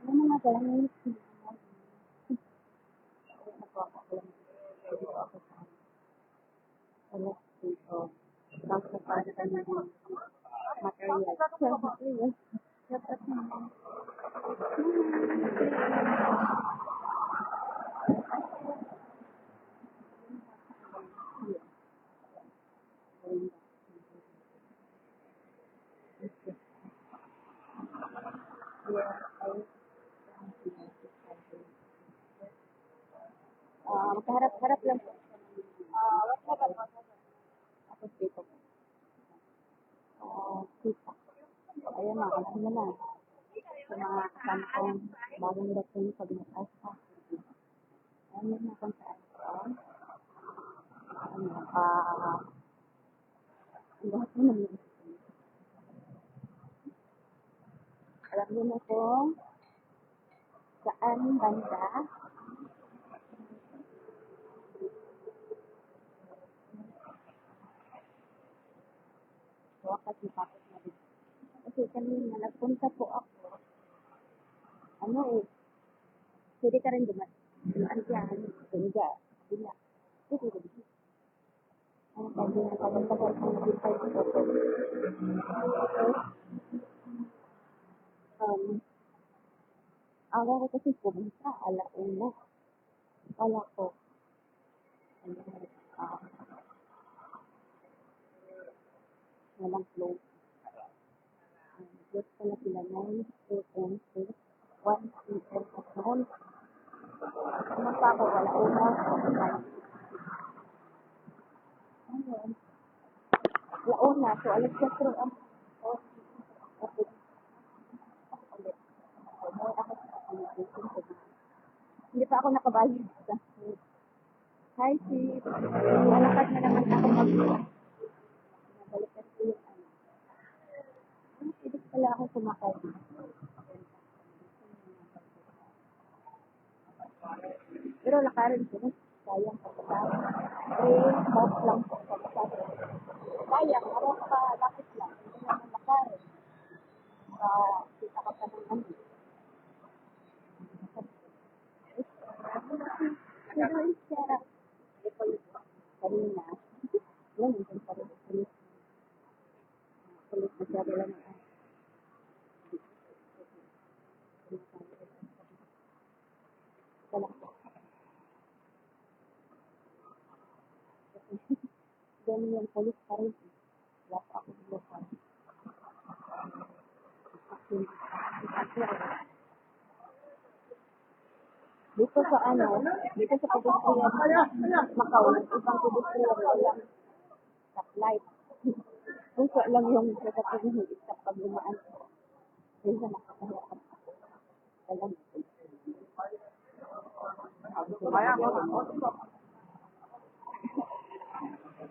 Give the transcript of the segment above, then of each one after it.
Yung mga ganun, nagpapakalam dito ako sa alas dito. Tapos para ka ng material. So, material. Dapat naman. Magkaharap-harap lang po. Tapos dito po. Kita. Ayun na, alam mo na. Sa mga kasama kong bagong dating pag nag-as pa. Ayun na kung saan ko. Ang lahat mo naman. Alam niyo na kung saan banda. So, kasi tapos na rin. Kasi kanina nagpunta po ako. Ano eh, pwede ka rin dumaan dyan. Hindi. Bila. Pwede rin. Ano pwede na kapag-kapag kung hindi tayo dito. Araw ko kasi pumunta, alauna. Wala ko. Uh, walang flow. Just pala sila 9 a.m. to 1 p.m. at noon. Pumunta ako, wala una. Ayun. Launa, so alas 4 ang okay. Ulit. So, more ako sa accommodation ko. Hindi pa ako nakabayad sa hi, Chief. Lalakad na naman ako nabalikan ko yung ano. Pwede pala ako sumakay. Pero lakarin ko, sayang pagkatapos. Bus lang po pagkatapos. Sayang, maroon pa, lapit lang. Hindi naman lakarin. Kita ka pa ng ano. Pero siya, kanina, yan, yung pa rin pulis. Pulis na siya lang. Ganun yung pulis pa rin. Wala pa ako dito pa. Dito sa ano, dito sa pedestrian, Macau, ibang pedestrian, walang stoplight. Puso lang yung kakapagin stop pag lumaan. Yun sa nakakahirap. Walang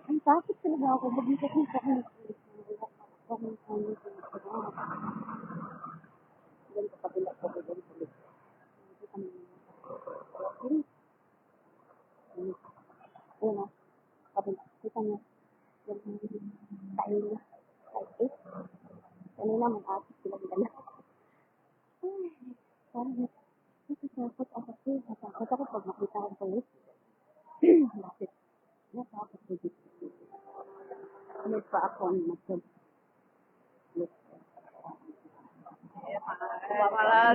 ang takot talaga ako. Mag-isip yung sa akin. Doon sa kabila ko doon ulit. Una, kabila. Kita niyo. Yung kain. Kahit kanina mag-asip silang dala. Parang natakot ako. Natakot ako pag makita ang polis. Bakit? Natakot ko dito. Ano pa ako ang nag-polis?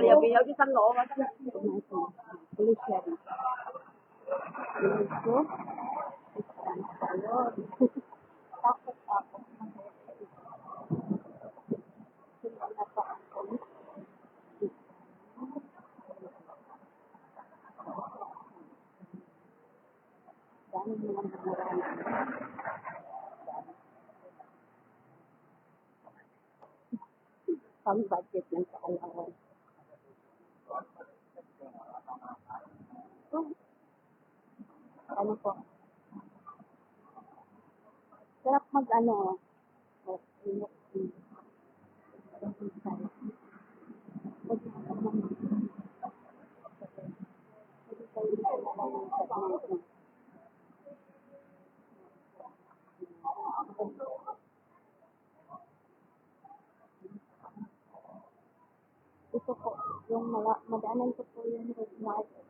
Yabi-yabi sa loob. Polis siya rin. Polis ko. Isang tayo. Takot ako. Sila pa ang polis. Dami mo lang marami. Pang-budget lang sa alawan. Ano po? Sarap mag-ano. Ito po, yung madaanan ko po yung road market.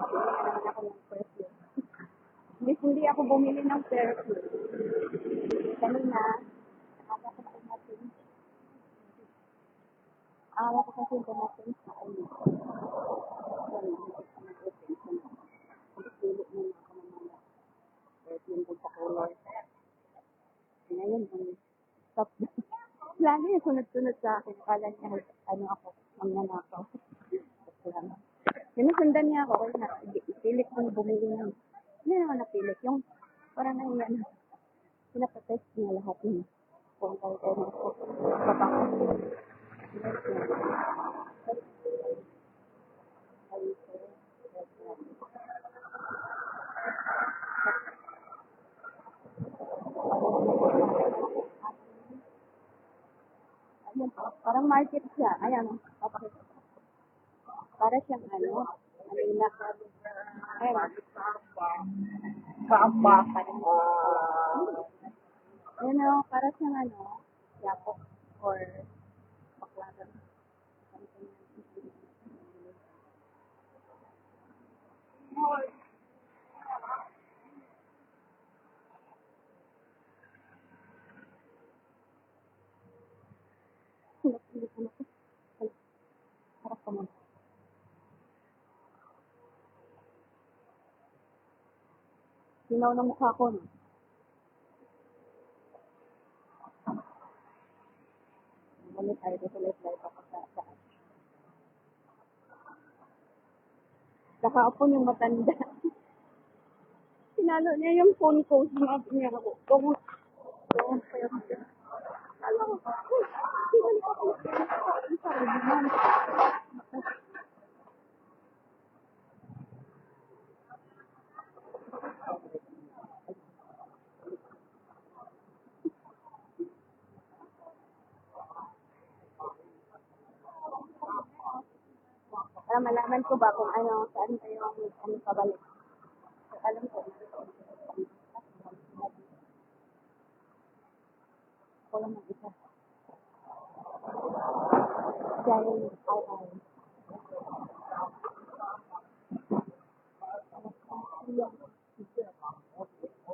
Bumili naman ako ng perfume. Hindi ako bumili ng perfume. Kanina, nakaka ko natin. Awa ko kasi natin sa ano. Pili mo na ako ng mga perfume dun sa color. Ngayon, stop na. Lagi yung sunod-sunod sa akin. Kala niya, ano ako, magnanakaw. Sinusundan niya ako. Kaya na, ipilit ko na bumili ng. Hindi naman napilit. Yung parang nahiya na. Pinapatest niya lahat yun. Kung kayo na ako. Babako. Ayun, parang market siya. Ayan, papakita. Para siyang ano, Manila. Ayan. Ayan o, para siyang ano, Yapo or Baklaran. Harap ka muna. Sinaw ng mukha ko, no? Gamit tayo dito live ako sa saan. Nakaupo yung matanda. Sinalo niya yung phone ko. Sinabi niya ako, gawin pa yung alam mo, sinalo ko yung sarili naman. Para malaman ko ba kung ano, saan kayo ano pabalik. So, alam ko, ako lang ng isa. Dahil,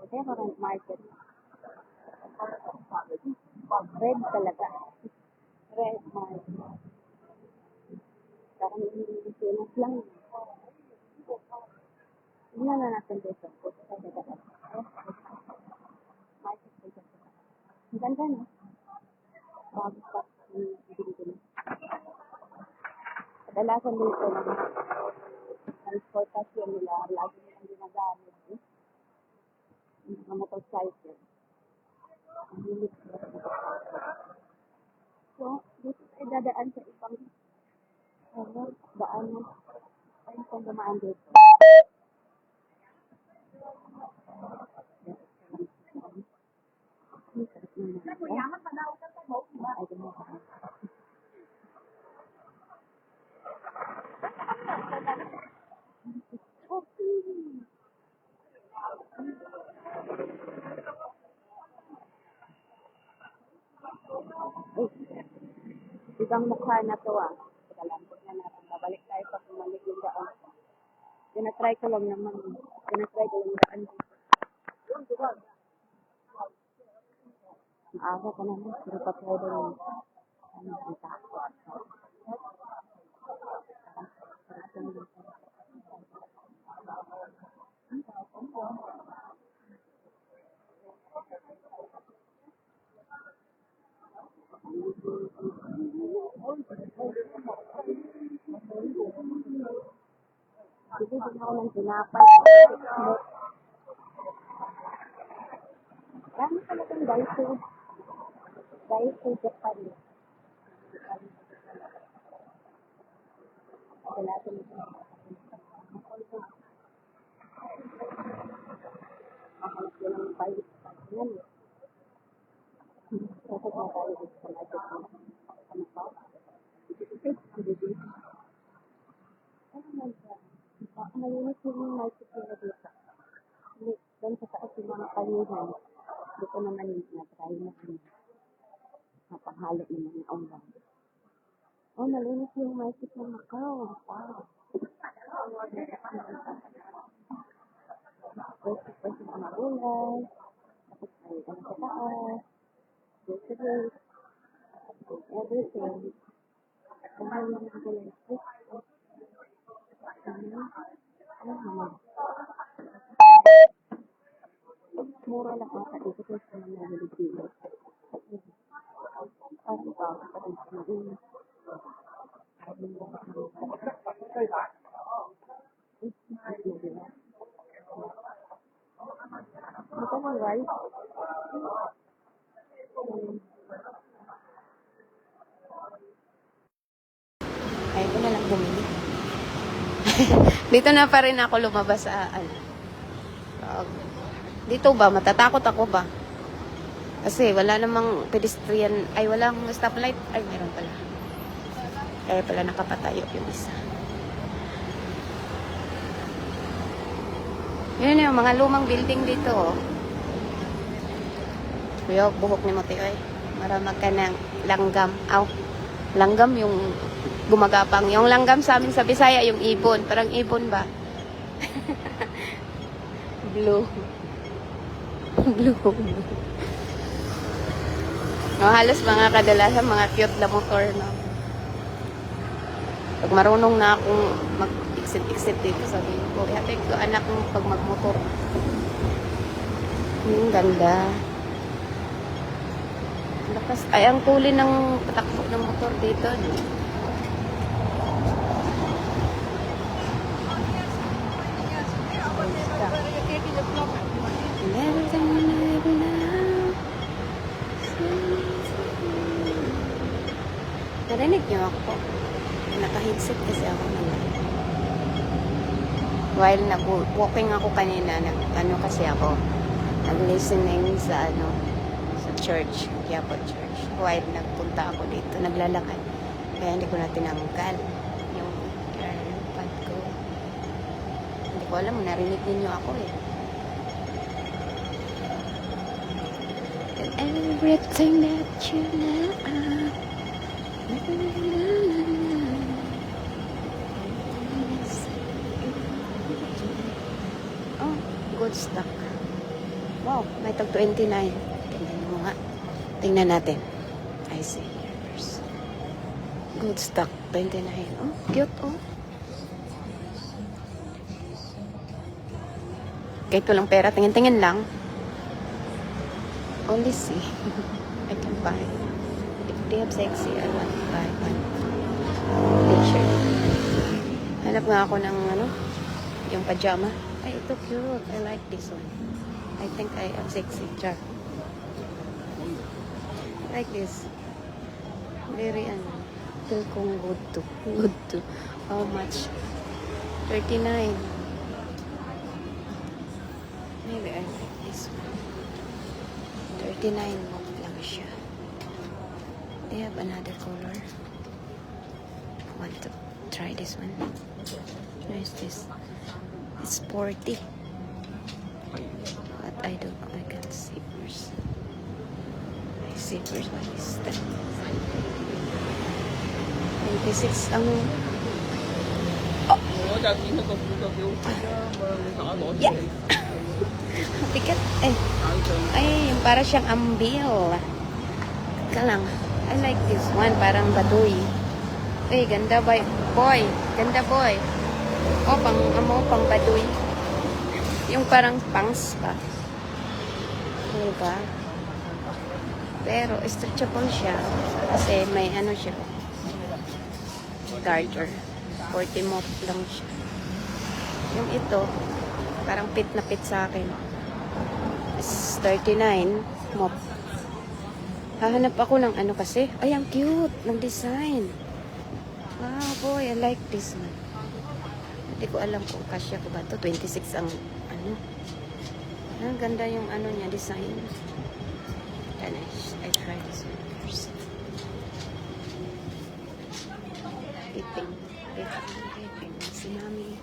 Different market. Red talaga. Red market. Parang famous lang. Tingnan na natin dito. Market dito. Ang ganda, no? Bago pa yung binibili. Kadalasan dito ng transportasyon nila, lagi nilang ginagamit. Mga motorcycle. Ang hilig nila. So, dito tayo dadaan sa ibang daan. Ayun kung dumaan dito. Ibang mukha na to ah. Kalambot na natin. Babalik tayo pag bumalik yung daan. Tinatry ko lang naman. Tinatry ko lang daan. Ang aga ko naman. Pero pa pwede rin. Ano, ang takot. Sige, din ako ng tinapay. Marami talagang Daiso. Daiso Japan. Wala ito nito. Makalas ko ng pilot. Yan. Kasi na tayo dito sa market mo. Ano pa? Ano malinis yung market nila dito. Doon sa taas yung mga kayuhan. Dito naman yung na-try na napanghalo ng mga ulam. Oh, malinis yung market ng Macau. Wow. Pwede yung mga gulay. Tapos may ano sa taas. Groceries. Everything. Mahal yung mga gulay. Mura lang ata dito kasi sa mga naliligilan. Parang tao pa rin sa mga ito na rice. Ayaw ko na lang bumili. Dito na pa rin ako lumabas sa dito ba? Matatakot ako ba? Kasi wala namang pedestrian, ay walang stoplight. Ay, meron pala. Kaya pala nakapatayo yung isa. Yun yung mga lumang building dito. Oh. Kuya, buhok ni Mote. Ay, maramag ka ng langgam. Aw, langgam yung gumagapang. Yung langgam sa amin sa Bisaya, yung ibon. Parang ibon ba? Blue. Blue. No, halos mga kadalasan, mga cute na motor, no? Pag marunong na akong mag-exit dito, sabihin ko, ihatid ko anak mo pag magmotor. Ganda. Lakas, ay, ang kulin ng patakbo ng motor dito, no? Narinig niyo ako. Naka-headset kasi ako naman. While nag-walking ako kanina, kasi ako, nag-listening sa sa church, Quiapo Church. While nagpunta ako dito, naglalakad. Kaya hindi ko na tinanggal yung pad ko. Hindi ko alam, narinig ninyo ako eh. Everything that you know. Oh, good stock. Wow, may tag 29. Tingnan mo nga. Tingnan natin. I see. Good stock, 29. Oh, cute oh. Kahit walang pera, tingin-tingin lang. Only see. I can buy. If they have sexy, I want to buy one t-shirt. Hanap nga ako ng yung pajama. Ay, ito cute. I like this one. I think I am sexy. Char. I like this. Very feel kong good to. Good to. How much? 39. Maybe I like this one. 39 mo lang siya. They have another color. Want to try this one? Where is this? It's sporty. But I don't know. I can't see first. I see first. What is that? 26 ang... Yeah! Tiket. Ay, yung para siyang ambil. Ka lang. I like this one. Parang baduy. Ay, ganda boy. Boy. Ganda boy. O, pang baduy. Yung parang pangs pa. Diba? Pero, stretchable siya. Kasi may siya. Garter. 40 mop lang siya. Yung ito, parang fit na fit sa akin. It's 39 mop. Hahanap ako ng kasi. Ay, ang cute ng design. Wow, boy, I like this one. Hindi ko alam kung kasya ko ba ito. 26 ang Ang ganda yung niya, design. And I try this one first. Fitting. Si Mami.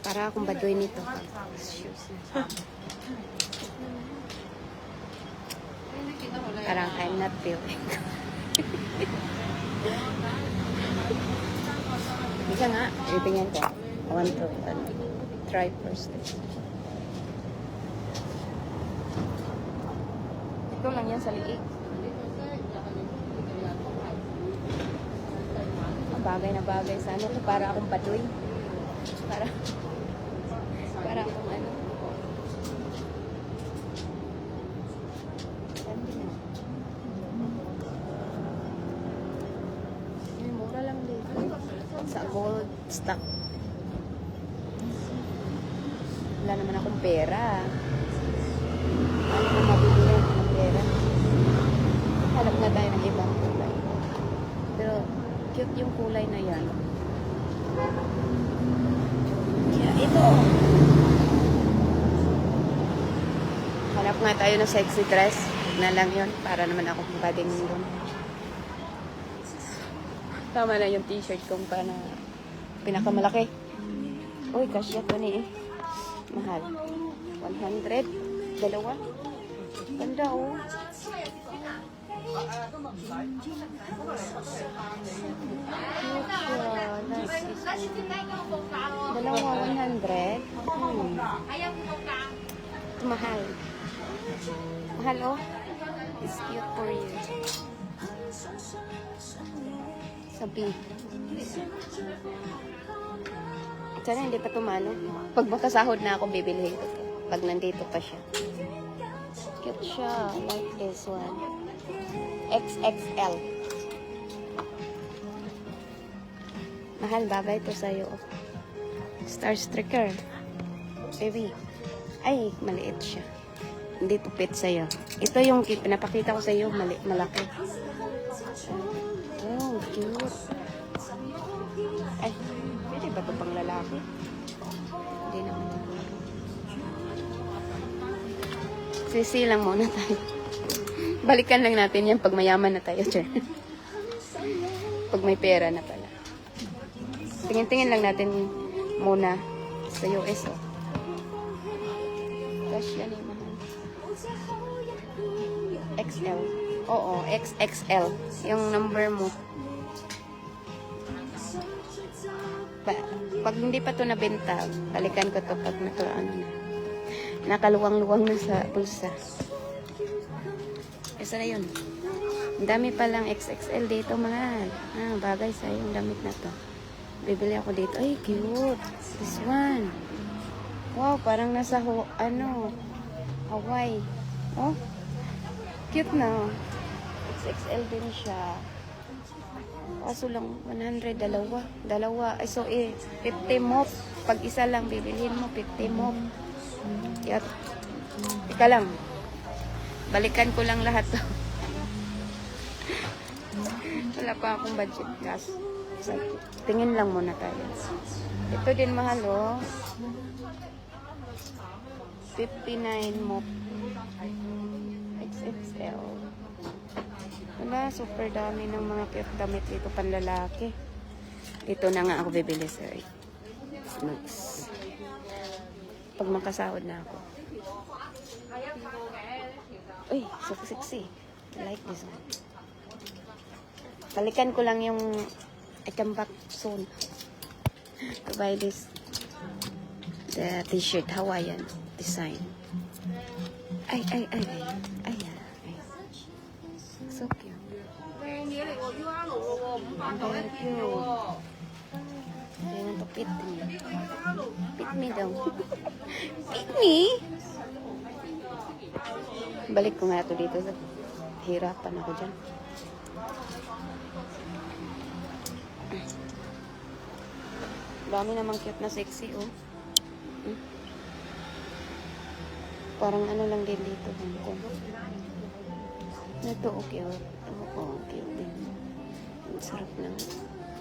Para akong baduy nito. Shoes na. Parang I'm not feeling. Isa nga, ipingin ko. I want to try first. Ito lang yan sa liig. Bagay na bagay sa ano to, para akong baduy. Para akong ano. Ay, mura lang dito. Sa gold stock. Wala naman akong pera. Ano na mabili yan ng pera? Hanap na tayo ng ibang kulay. Pero, cute yung kulay na yan. Kaya ito. Hanap nga tayo ng sexy dress. Na lang yun. Para naman ako bading doon. Tama na yung t-shirt kong pa na pinakamalaki. Uy, kasya to ni eh. Mahal. 100. Dalawa. Ganda oh. Dalawa 100. Mahal. Mahal oh. It's cute for you. Sabi. Sana hindi pa tumalo. Pag makasahod na ako, bibilihin ko to. Pag nandito pa siya. Cute siya. I like this one. XXL. Mahal, bagay to sa'yo. Star Striker. Baby. Ay, maliit siya. Hindi to fit sa'yo. Ito yung pinapakita ko sa'yo. Malaki. Oh, cute. Ay, pwede ba ito pang lalaki? Hindi naman. Sisi lang muna tayo. Balikan lang natin yan pag mayaman na tayo, sir. Pag may pera na pala. Tingin-tingin lang natin muna sa US, oh. Gosh, yan yung mahal. XL. Oo, XXL. Yung number mo. Pag hindi pa to nabenta, balikan ko to pag nakaluwang-luwang na sa bulsa. Isa na yun. Ang dami palang XXL dito, mahal. Bagay sa yung damit na to. Bibili ako dito. Ay, cute. This one. Wow, parang nasa Hawaii. Oh, cute na. XXL din siya. Kaso lang 100, dalawa. Ay, so 50 mop. Pag isa lang bibilihin mo, 50 mop. Yat. Ika lang. Balikan ko lang lahat to. Wala pa akong budget cash. Tingin lang muna tayo. Ito din mahal oh. 59 mop. XXL. Wala, super dami ng mga cute damit dito panlalaki. Dito na nga ako bibili, sir. Pag makasahod na ako. Uy, so sexy. I like this one. Balikan ko lang yung I come back soon to buy this the t-shirt Hawaiian design. Ay. So cute. Very cute. Kailangan to fit me. Fit me daw. Fit me? Balik ko nga ito dito. Hirapan ako dyan. Dami namang cute na sexy, oh. Parang ano lang din dito. Ito, okay, oh. Oo, cute din. Ang sarap ng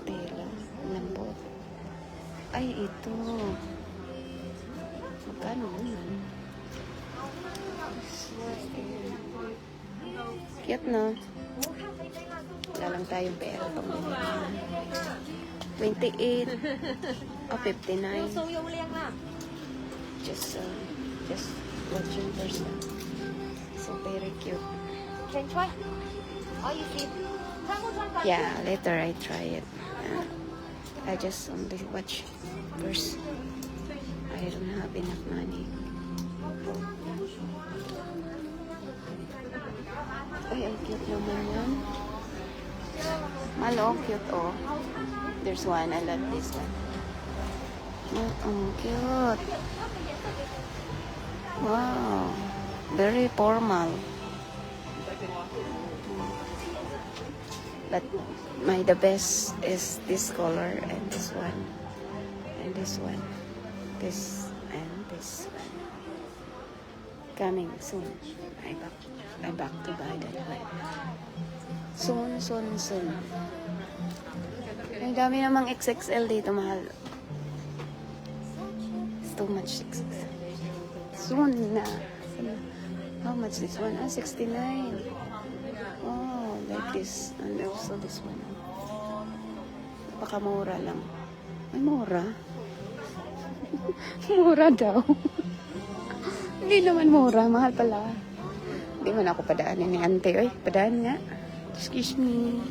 tela. Lambot. Ay, ito. Magkano yun? Cute na. Wala lang tayong pera pang 28 o 59. just watching person. So very cute. Can try? Oh, you see? Yeah, later I try it. I just only watch first. I don't have enough money. Ay, ang cute naman yan. Malo, cute oh. There's one, I love this one. Oh, ang cute. Wow. Very formal. But the best is this color and this one. And this one. This and this one. Coming soon. I'm back to buy that one. Soon. Ang dami namang XXL dito, mahal. It's too much XXL. Soon na. How much this one? 69. Oh, like this. And also this one. Napakamura lang. Ay, mura. Mura daw. Hindi naman mura. Mahal pala. Hindi man ako padaanin ni ante. Oy, padaan nga. Excuse me.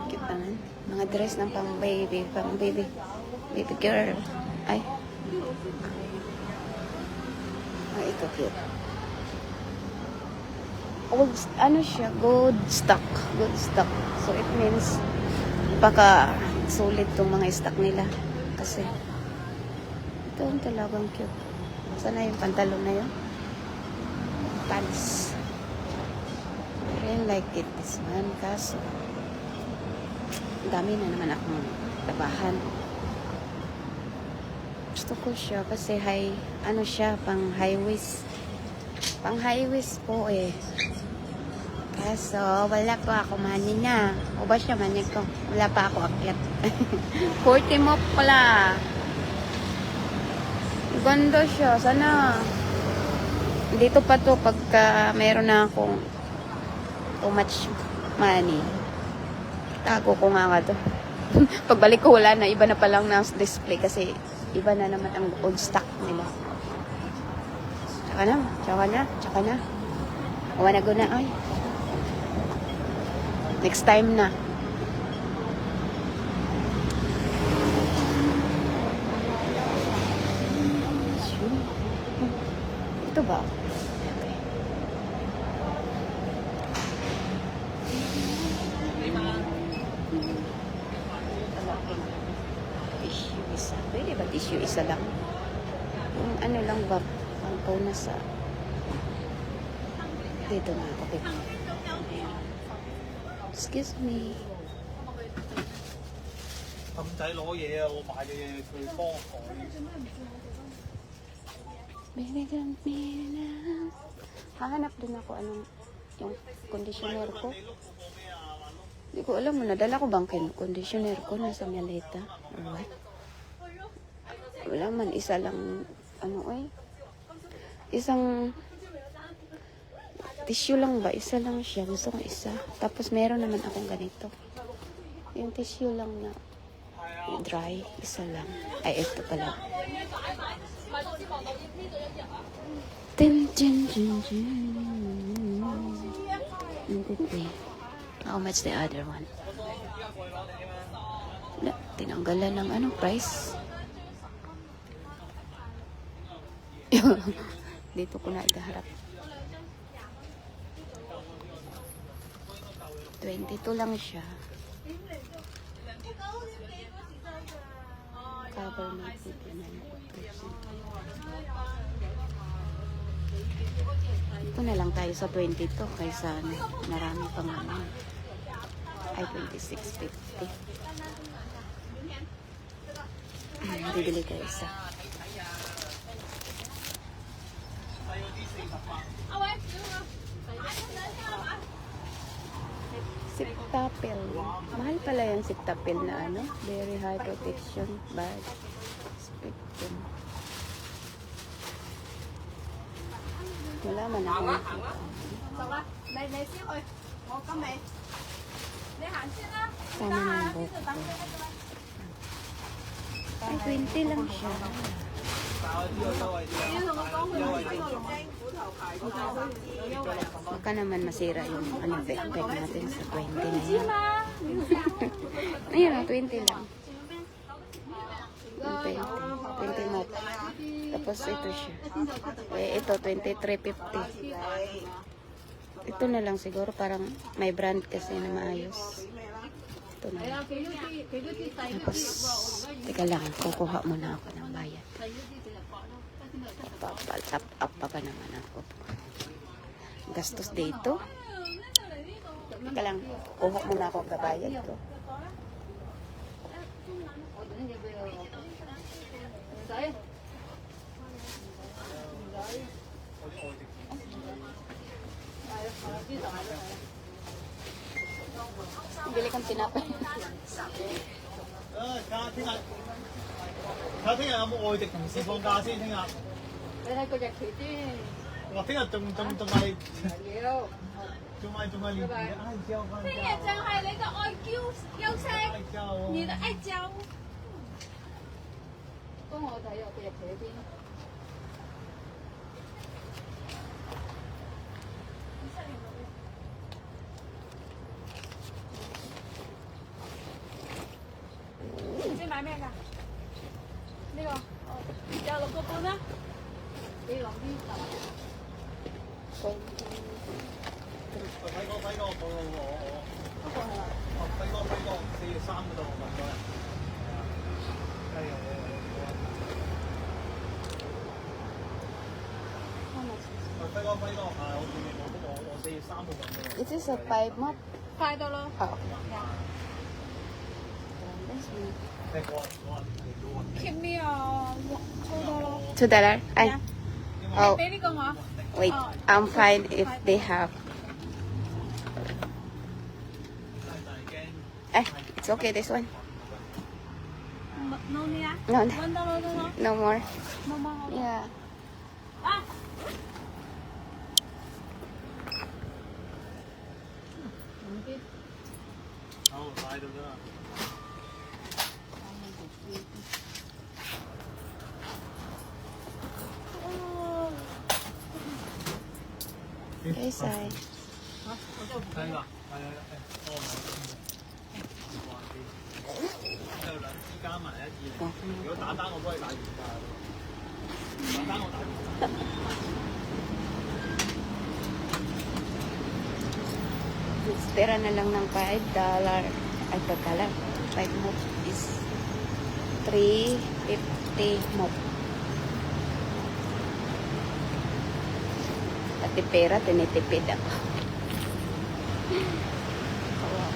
Cute naman. Mga dress ng pang baby. Baby girl. Ay. Ay, ito cute. Old, ano siya? Good stock. So, it means baka sulit tong mga stock nila. Kasi ito ang talagang cute. Sana yung pantalon na yun? Pants. I really like it, this one. Kaso, dami na naman akong labahan. Gusto ko siya kasi ano siya, pang high waist. Pang high waist po eh. Kaso, wala pa ako money na. O ba siya money ko? Wala pa ako akyat. 40 mo pala. Ganda siya. Sana dito pa to pagka meron na akong too much money. Tago ko nga to. Pagbalik ko wala na. Iba na palang na display kasi iba na naman ang old stock nila. Tsaka na. Wanna go na, ay. Next time na. Ito ba? Okay. Tissue isa. Pwede ba tissue isa lang? Yung ano lang ba? Ang pauna sa... Dito na ako. Excuse me. 氹仔攞嘢啊！我買嘅嘢佢幫我改。 Binigyan na. Hahanap din ako anong yung conditioner ko. Hindi ko alam mo, nadala ko bang conditioner ko nasa maleta or what? Wala man, isa lang, isang tissue lang ba? Isa lang siya. Gusto ko isa. Tapos meron naman akong ganito. Yung tissue lang na dry. Isa lang. Ay, ito pala. How much the other one? Tinanggalan ng anong price? Dito ko na ikaharap. 22 lang siya. Cover na ito na. Ito na lang tayo sa 22 kaysa marami pang naman. Ay, 26.50. Bibili kayo isa. Siptapil. Mahal pala yung siptapil na ano. Very high protection bag. Spectrum. Wala man ako. Tama na ang buhok ko. Ay, 20 lang siya. Baka naman masira yung backpack natin sa 20 na yan. Ayun, 20 lang. 20 mop. Tapos ito siya. Ito, 23.50. Ito na lang siguro, parang may brand kasi na maayos. Ito na lang. Tapos, teka lang, kukuha muna ako ng bayad. Top up pa naman ako. Gastos dito. Teka lang, kukuha muna ako ng bayad ko. Bili kang tinapay. 睇下聽日有冇外籍同事放假先？聽日你睇個日期先。我聽日仲係練嘅，唉，之後翻聽日就係你個外嬌休息，你的愛嬌。幫我睇我嘅日期喺邊？你買咩㗎？呢個有6個半啦。你諗啲就睇過4月3嗰度問咗人，係啊，輝哥係我見你我4月3號問咗。 Is this a 5 mop? 快到咯。 Oh. Keep me 超多咯。 $2? Ay. Oh, 俾呢個我。 wait. I'm fine if they have. Eh, it's okay, this one. No need 啊。 No, $1 都咯。 no more. No more。 Yeah. 啊。好，擺到咗啦。Okay, Sai. 睇㗎，多埋。有兩支加埋120。如果打單我幫你打原價。打單我打原價。 Tira na lang ng $5. Ay, teka lang. 5 mop is $3.50 mop. Pati pera, tinitipid ako. Wow.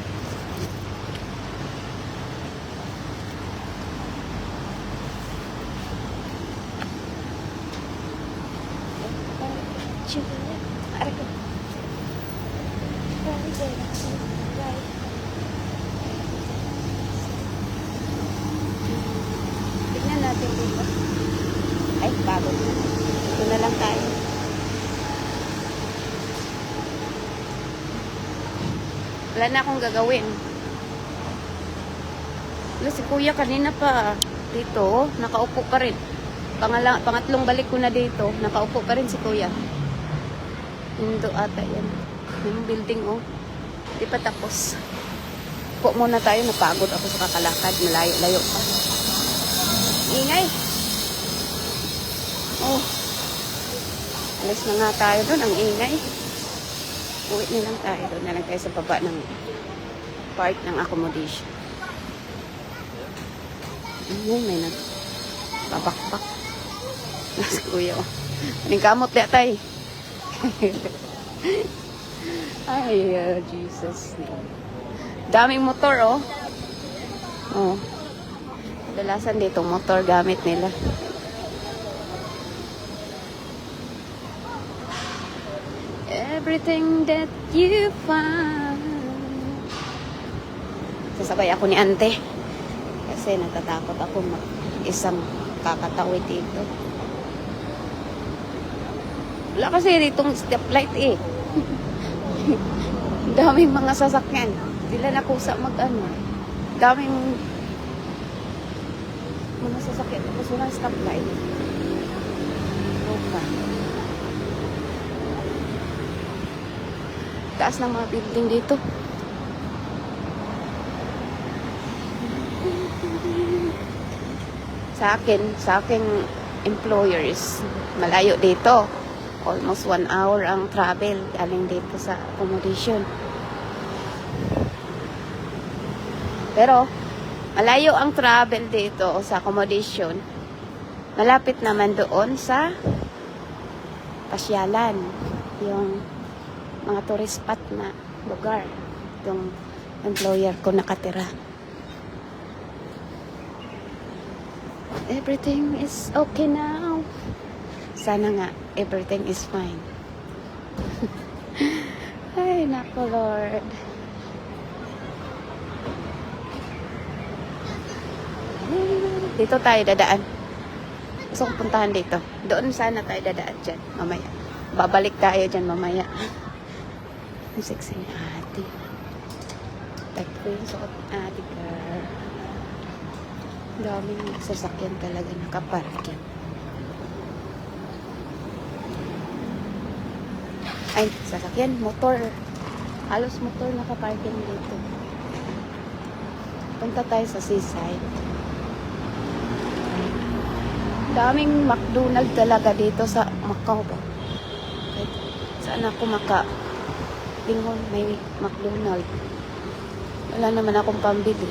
Aray ko. Tignan natin dito. Ay, bago na. Ito na lang tayo. Wala na akong gagawin. Wala, si kuya kanina pa dito, nakaupo pa rin. Pangatlong balik ko na dito, nakaupo pa rin si kuya. Indo ata yan. Yung building, oh. Di pa tapos. Upo muna tayo. Napagod ako sa kakalakad. Malayo-layo pa. Ingay. Oh. Alis na nga tayo doon. Ang ingay. Uwi na lang tayo doon. Na lang tayo sa baba ng part ng accommodation. Ayun, may nagbabakbak. Nasa kuya, oh. Anong kamot na tayo? Ay, Jesus. Daming motor, oh. Oh. Kadalasan dito, motor gamit nila. Everything that you find. Sasabay ako ni ante. Kasi natatakot ako isang kakatawid dito. Wala kasi ditong stoplight eh. Daming mga sasakyan. Sila nakusa mag-ano. Daming Mga sasakyan. Tapos walang stoplight. Roka. Taas ng mga building dito. Sa aking employers, malayo dito. Almost 1 hour ang travel galing dito sa accommodation. Pero, malayo ang travel dito sa accommodation. Malapit naman doon sa pasyalan. Yung mga tourist spot na lugar. Yung employer ko nakatira. Everything is okay now. Sana nga, everything is fine. Ay, nako Lord. Dito tayo dadaan. Gusto kong puntahan dito. Doon sana tayo dadaan dyan, mamaya. Babalik tayo dyan mamaya. Ang sexy ni ate. Like ko yung suot ni ate girl. Daming sasakyan talaga nakaparking. Ay, sasakyan, motor. Halos motor nakaparking dito. Punta tayo sa seaside. Daming McDonald talaga dito sa Macau ba? Kahit saan ako lingon may McDonald. Wala naman akong pambili.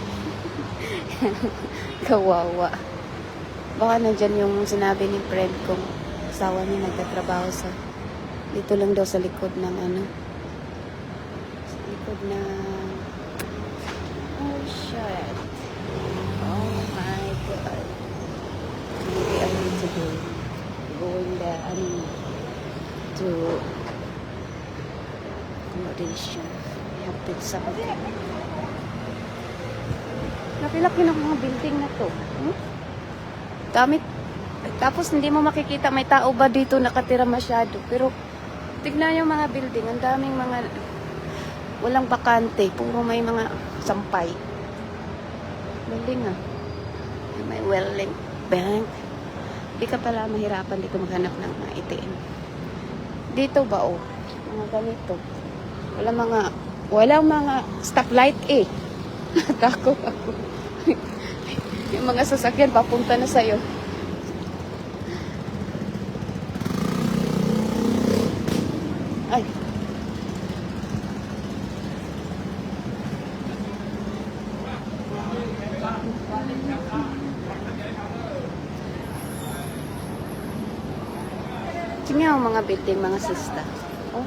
Kawawa. Baka nandyan yung sinabi ni friend kong asawa niya nagtatrabaho sa dito lang daw sa likod ng sa likod ng oh shit, oh my god, maybe I need to be going there to accommodation. I have to something. Laki-laki ng mga building na to. Dami. Tapos hindi mo makikita may tao ba dito nakatira masyado. Pero tignan yung mga building. Ang daming mga walang bakante. Puro may mga sampay. Building ah. May Welling Bank. Di ka pala mahirapan dito maghanap ng mga ATM. Dito ba oh? Mga ganito. Walang mga stoplight eh. Takot ako. Yung mga sasakyan papunta na sa'yo. Ay. Tingnan ang mga building, mga sista. Oh.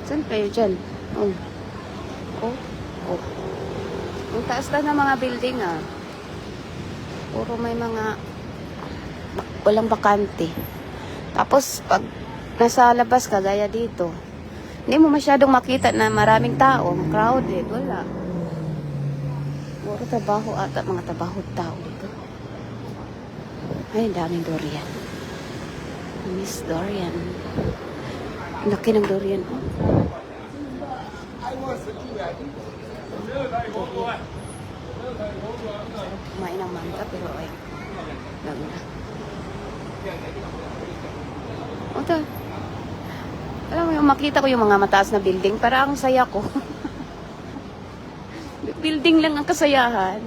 Saan kayo dyan? Oh. Oh. Oh. Ang taas na ng mga building ah. Puro may mga walang bakante. Tapos pag nasa labas ka gaya dito, hindi mo masyadong makita na maraming tao, crowded, wala. Puro trabaho ata, mga trabaho tao dito. Ay, daming durian. Miss Dorian. Laki ng durian. Kumain ng mangga pero ay ganda. Oto. Alam mo yung makita ko yung mga mataas na building, para ang saya ko. Building lang ang kasayahan.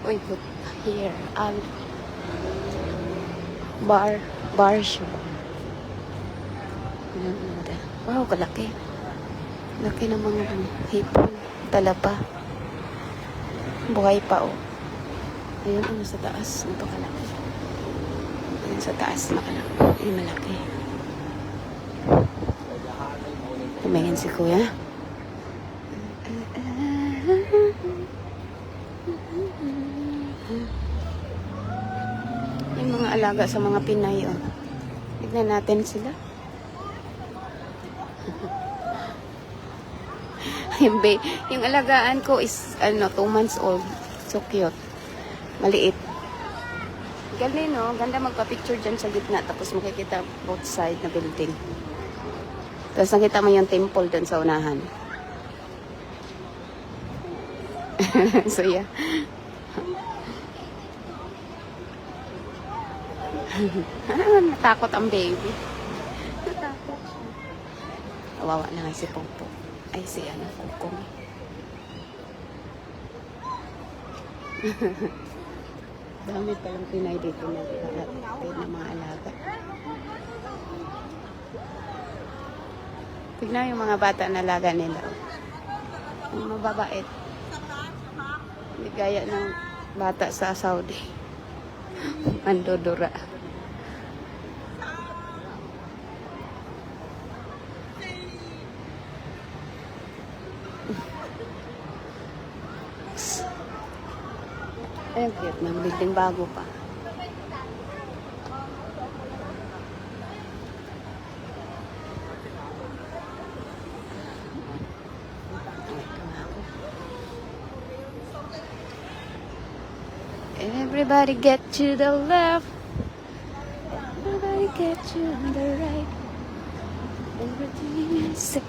Uy, put here. Bar show. Wow, kalaki. Laki ng mga hipon. Talapa. Buhay pa, oh. Ayun, ano sa taas. Napakalaki. Ayun sa taas, nakalaki. Ayun, malaki. Tumingin si kuya. Yung mga alaga sa mga Pinay, oh. Tignan natin sila. Yung alagaan ko is 2 months old. So cute. Maliit. Galing, no? Ganda magpa-picture dyan sa gitna. Tapos makikita both side na building. Tapos nakita mo yung temple dun sa unahan. So yeah. Natakot ang baby. Natakot siya. Kawawa na nga si Popo. Ay, si ano, Pokong. Dami palang Pinay dito na ng mga alaga. Tignan yung mga bata na alaga nila. Ang mababait. Hindi gaya ng bata sa Saudi. Mandodora. Ayun, cute na. Building bago pa. Everybody get to the left. Everybody get to the right. Everything is safe.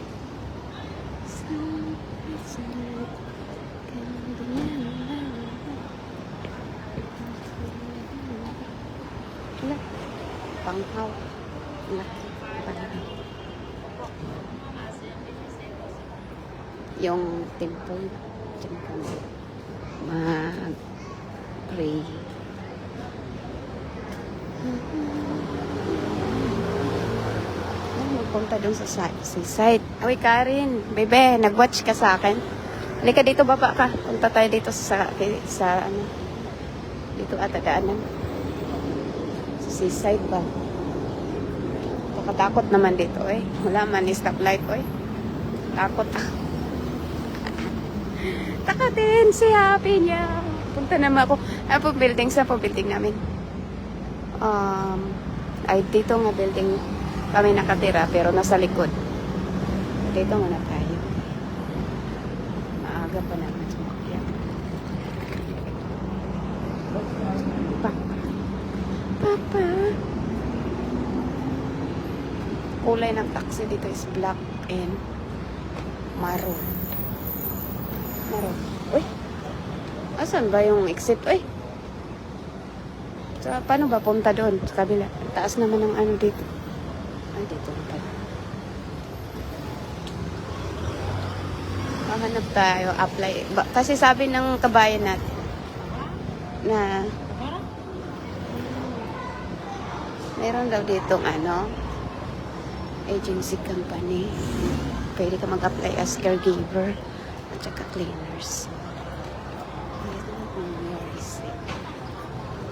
Wala. Panghaw. Laki. Panghaw. Yung temple. Diyan kami mag-pray. Magpunta dun sa seaside. Uy, Karin. Bebe, nag-watch ka sa akin? Halika dito, baba ka. Punta tayo dito sa ano. Dito ata daanan. Sa seaside ba? Pakatakot naman dito, eh. Wala man, stoplight, eh. Takot. Taka din, si Happy niya. Punta naman ako. Ano po building? Saan po building namin? Ay, dito nga building kami nakatira, pero nasa likod. Dito muna tayo. Maaga pa naman. Yan. Papa. Kulay ng taxi dito is black and maroon. Maroon. Uy! Asan ba yung exit? Uy! So, paano ba punta doon? Sa kabila. Taas naman ng ano dito. Ay, dito pala. Mahanap tayo. Apply. Kasi sabi ng kabayan natin na meron daw ditong ano, agency company. Pwede ka mag-apply as caregiver at saka cleaners.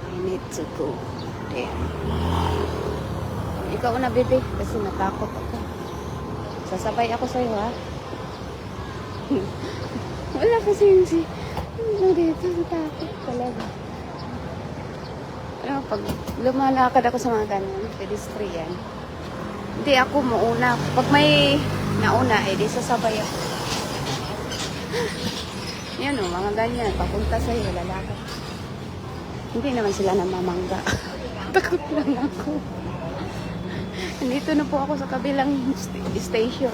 I need to go there. Ikaw na, bebe, kasi natakot ako. Sasabay ako sa'yo, ha? Wala kasi yung ano dito, natakot talaga. Ano, pag lumalakad ako sa mga ganun, pedestrian, hindi ako mauna. Pag may nauna, di sasabay ako. Yan o, mga ganyan. Papunta sa'yo, lalakad. Hindi naman sila namamangga. Takot lang ako. Nandito na po ako sa kabilang station.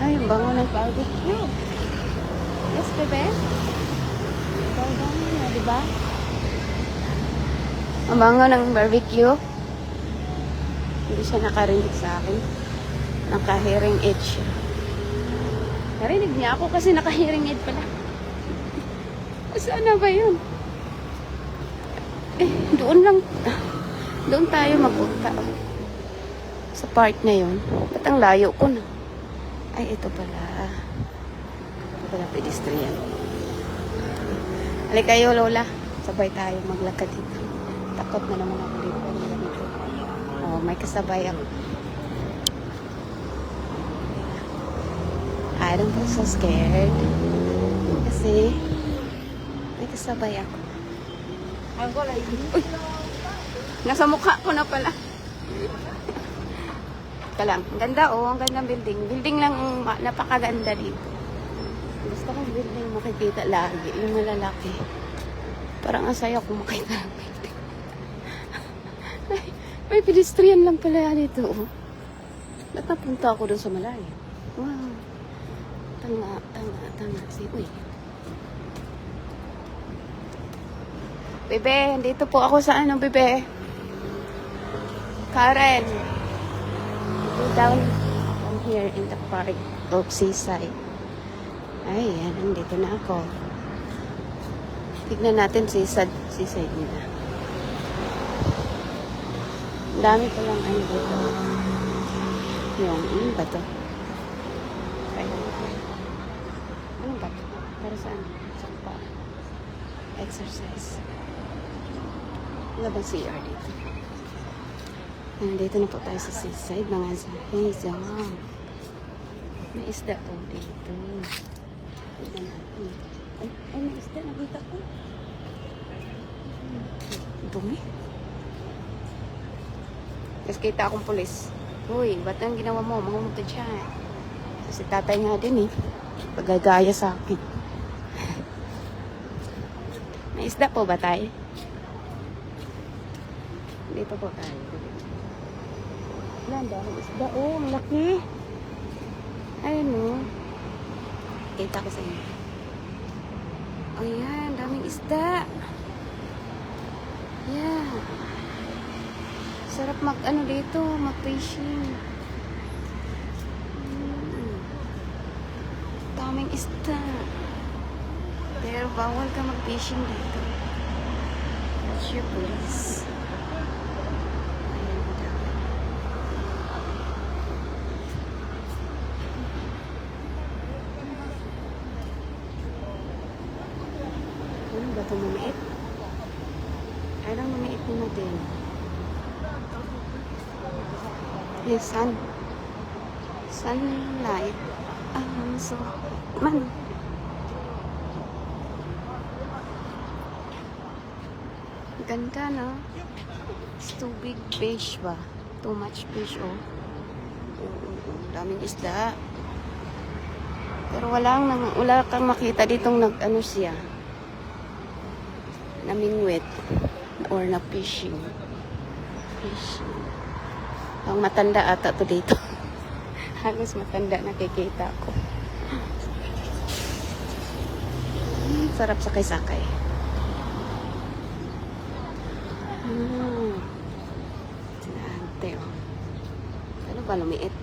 Ay, ang bango ng barbecue. Yes, bebe? Bango na, diba? Ang bango ng barbecue. Hindi siya nakarinig sa akin. Naka-hearing aid siya. Narinig niya ako kasi naka-hearing aid pala. Saan na ba yun? Eh, doon tayo magpunta. Sa part na yun. Ba't ang layo ko na? Ay, ito pala. Ito pala pedestrian. Halika kayo, Lola. Sabay tayo maglakad dito. Takot na naman ako dito. Oh, may kasabay ako. I don't feel so scared. Kasi may kasabay ako. Uy! Nasa mukha ko na pala. Ika lang. Ang ganda, oh. Ang gandang building. Building lang napakaganda dito. Gusto kong building makikita lagi. Yung malalaki. Parang ang saya kung makita ng building. May pedestrian lang pala dito, oh. Ba't napunta ako doon sa malayo? Wow. Tanga. Uy. Bebe, dito po ako sa ano, bebe. Karen. Go down here in the park of Seaside. Ayan, nandito na ako. Tignan natin seaside nila. Ang dami pa lang ano dito. Yung, ano ba to? Ay, ano ba to? Para saan? Sa pa. Exercise. Wala bang CR dito? Nandito na po tayo sa seaside, mga zahizang. May isda po dito. Tignan natin. Ay, may isda. Nakita ko. Dumi. Tapos kita akong pulis. Uy, ba't ang ginawa mo? Mahumutod siya. Kasi tatay nga din eh. Pagagaya sa akin. May isda po ba tayo? Dito po tayo. Wala, ang daming isda. Oh, ang laki. Ayun oh. Kita ko sa inyo. Ayan, daming isda. Yeah. Sarap mag-ano dito, mag-fishing. Daming isda. Pero bawal ka mag-fishing dito. Watch your place. Ayan, madami. Ano ba ito, mamiit? Ay lang, mamiit na din. Yes, sunlight. So, man. Ganda, no? It's too big fish ba? Too much fish, oh. Daming isda. Pero wala kang makita ditong ano siya. Namingwit. Or na fishing. Ang matanda ata to dito. Halos matanda nakikita ko. Sarap sakay-sakay. Sinante, oh. Ano ba lumiit?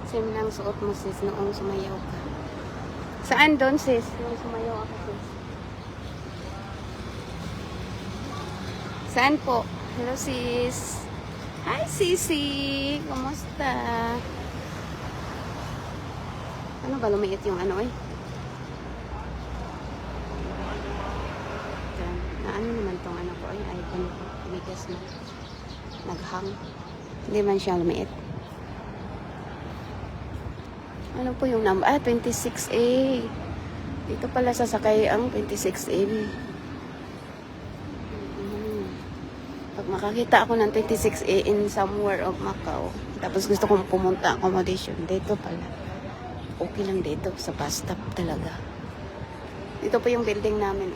Same lang suot mo, sis, noong sumayaw ka. Saan doon, sis? Noong sumayaw ako, sis. Saan po? Hello, sis. Hi, sisi. Kumusta? Ano ba lumiit yung ano eh? Na ano naman tong ano ko ay iPhone ko. Tumigas na. Naghang. Hindi man siya lumiit. Ano po yung number? 26A. Dito pala sasakay ang 26A. Pag makakita ako ng 26A in somewhere of Macau, tapos gusto kong pumunta accommodation, dito pala. Okay lang dito, sa bus stop talaga. Dito po yung building namin.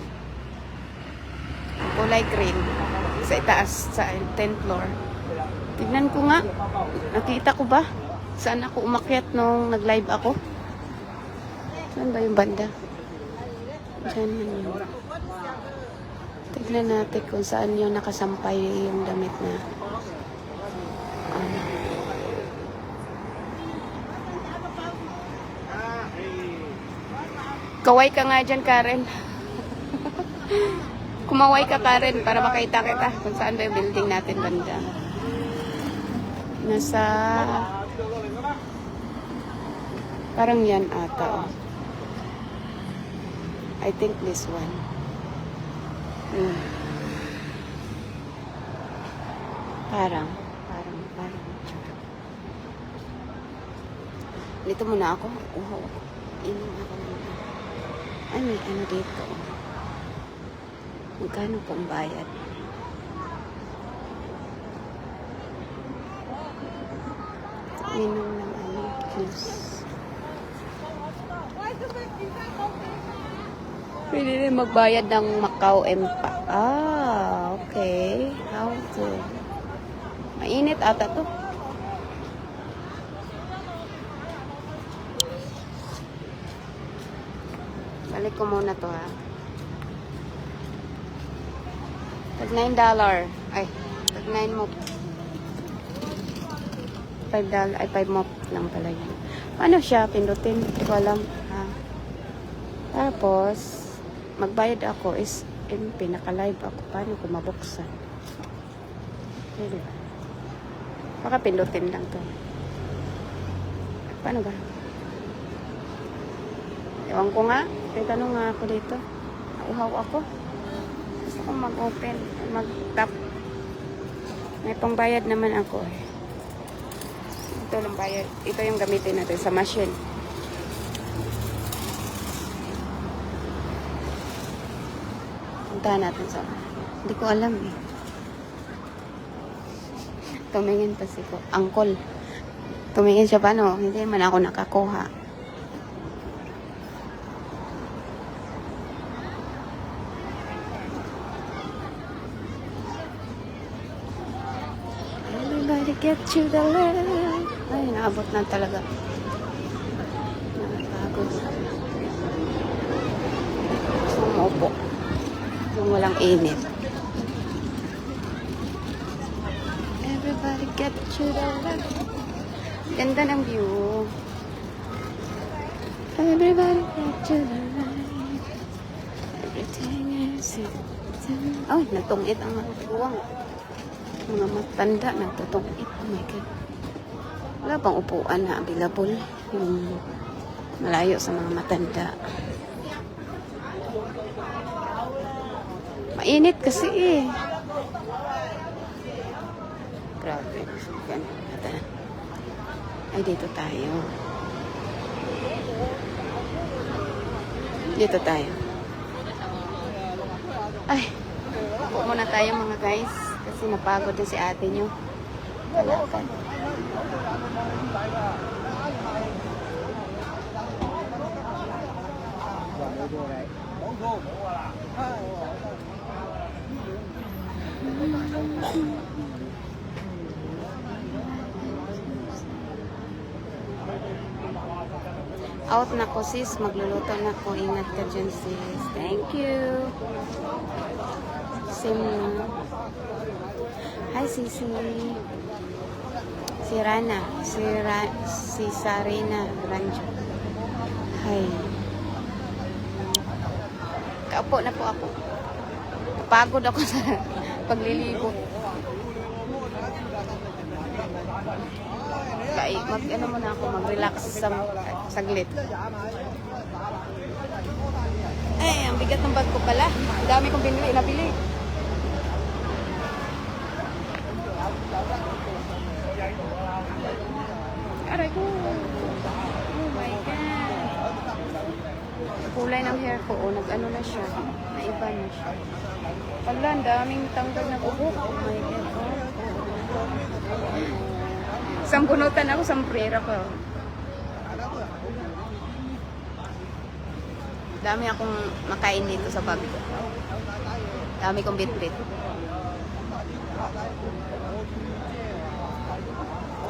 Kulay green. Sa itaas, sa 10th floor. Tignan ko nga. Nakita ko ba? Saan ako umakyat nung nag-live ako? Saan ba yung banda? Diyan man yun. Tignan natin kung saan yung nakasampay yung damit na. Kaway ka nga dyan, Karen. Kumaway ka, Karen, para makita kita kung saan ba yung building natin banda. Nasa... Parang yan ata, oh. I think this one. Parang. Dito muna ako. Inom ako muna. Ay, may ano dito. Magkano pong bayad? Inom ng ano, juice. Pwede rin magbayad ng Macau Empa. Okay. How to? Mainit ata to. Balik ko muna to ha. Tag $9. Ay, tag 9 mop. $5. Ay, 5 mop lang pala yun. Paano siya? Pindutin. Hindi ko alam. Ha? Tapos, magbayad ako is pinaka-live ako. Paano ko mabuksan? Hindi ba? Baka pindutin lang to. Paano ba? Ewan ko nga. May tanong nga ako dito. Nauhaw ako. Gusto kong mag-open. Mag-tap. May pangbayad naman ako eh. Ito lang bayad. Ito yung gamitin natin sa machine. Puntahan natin sa... Hindi ko alam eh. Tumingin pa si ko. Angkol. Tumingin siya paano? Hindi man ako nakakuha. Everybody get to the left. Ay, naabot na talaga. Nakapagod. Sumupo. Yung walang init. Everybody get to the left. Ganda ng view. Everybody get to the right. Everything is it. Oh, natungit ang mga buwang. Mga matanda nagtutungit. Oh my God. Wala bang upuan na available? Yung malayo sa mga matanda. Mainit kasi eh. Grabe. Ganda. Ay, dito tayo. Dito tayo. Ay, upo muna tayo mga guys. Kasi napagod na si ate nyo. Talakan. Out na ko sis, magluluto na ko. Ingat ka dyan sis. Thank you. Same. Hi Sisi. Si Rana. Si Sarina Ranjo. Hi. Kaupo na po ako. Napagod ako sa pagliligo. Mag-ano muna ako, mag-relax saglit. Ay, ang bigat ng bag ko pala. Ang dami kong nabili. Aray ko. Oh my God. Kulay ng hair ko. O, nag-ano na siya. Naiba na siya. Wala, ang daming tanggal na buhok. Oh my God. Sambunutan ako, samprera pa. Dami akong makain dito sa bag ko. Dami kong bit-bit.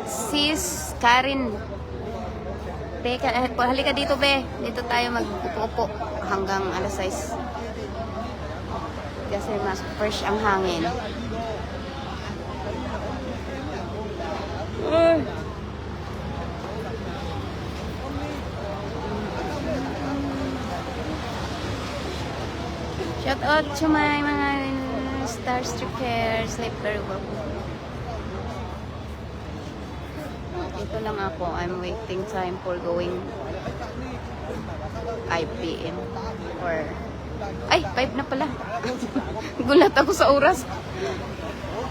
Sis Karin. Be, halika dito, be. Dito tayo mag-upo-upo hanggang alas 6. Kasi mas fresh ang hangin. Shout out to my mga Starstreakers. Sleep very well. Ito lang ako. I'm waiting time for going 5 p.m. or ay, 5 na pala. Gulat ako sa oras.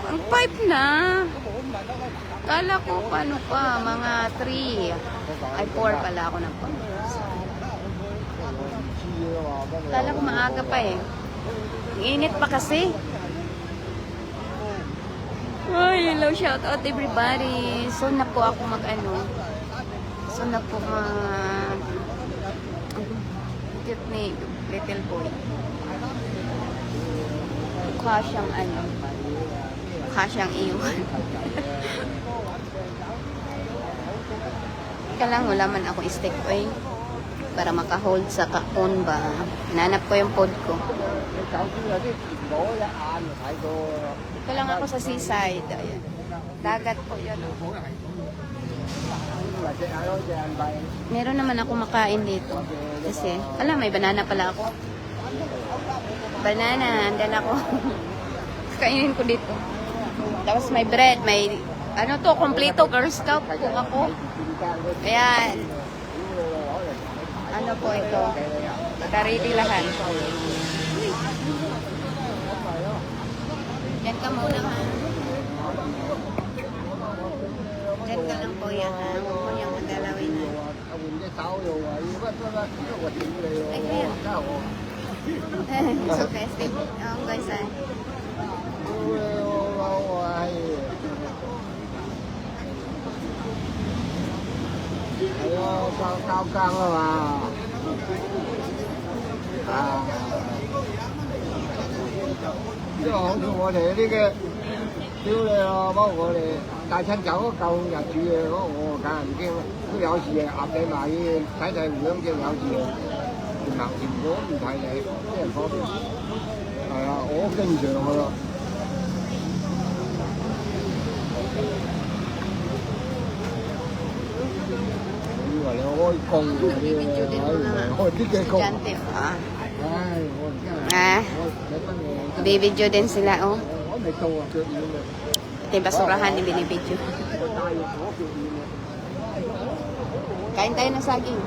Ang 5 na. Kala ko paano pa, mga 3. Ay, 4 pala ako ng pang. Kala ko maaga pa eh. Init pa kasi. Ay, hello, shout out everybody. So na po ako mag-ano. So na po cute ni little boy. Mukha siyang ano. Mukha siyang iwan. Ika lang, wala man ako stick oil. para makahold sa kahon ba. Hinanap ko yung pod ko. Ito lang ako sa seaside. Ayan. Dagat po yan. Meron naman ako makain dito. Kasi, may banana pala ako. Banana, andan ako. Kainin ko dito. Tapos may bread, may kompleto Girl Scout po ako. Ayan. Ano po ito? Naka-ready lahat. Yan ka muna ha. Yan ka lang po yan ha. Huwag mo niyang magalawin ha. Ay, kaya. It's okay, Steve. Guys, cao căng mà chứ không thì我哋呢個屌你咯，幫我哋帶親走嗰嚿日子嘅嗰我梗係唔驚啦，都有時壓你埋睇睇樣嘅有時行前果唔睇你，啲人方便係啊，我經常㗎咯。你開工嗰啲開啲嘅工。Estudyante pa. Ay,我 Bibidyo din sila, oh. 我未到啊，腳軟啊。Ito yung basurahan ni binibidyo. Kain tayo ng saging.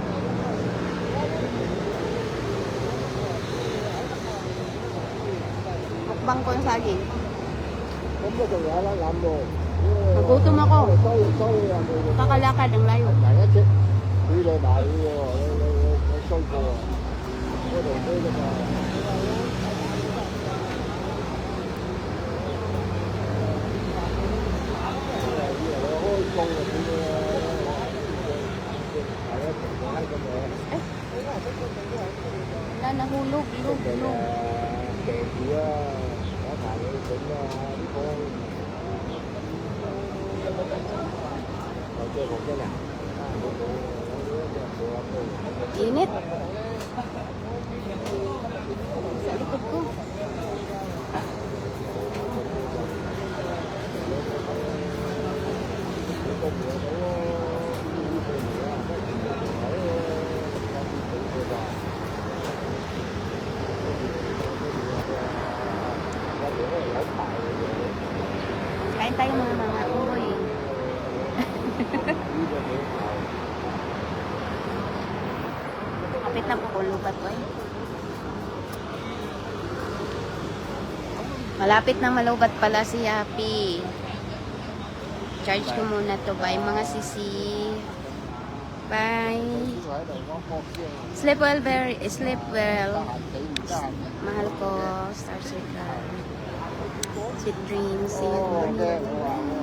Mukbang ko ng saging. 咁我仲有啦，諗喎。 Nagutom ako. 收又冇。 Kakalakad ang layo. 第一隻俾你買喎，你衰過啊！嗰度飛㗎嘛。以為你開工啊點樣啊？係啊，平時咁樣。 Wala, nahulog, lug. 騎住啊，攞埋你整啊，呢個。有啲好嘅人。 Init. Sa likod ko. Kain tayo mga uloy. Kapit na po kung lupat ko eh. Malapit na malubat pala si Happy. Charge ko muna to. Bye mga sisi. Bye. Sleep well, sleep well. Mahal ko. Star Circle. Sweet dreams. See you tomorrow.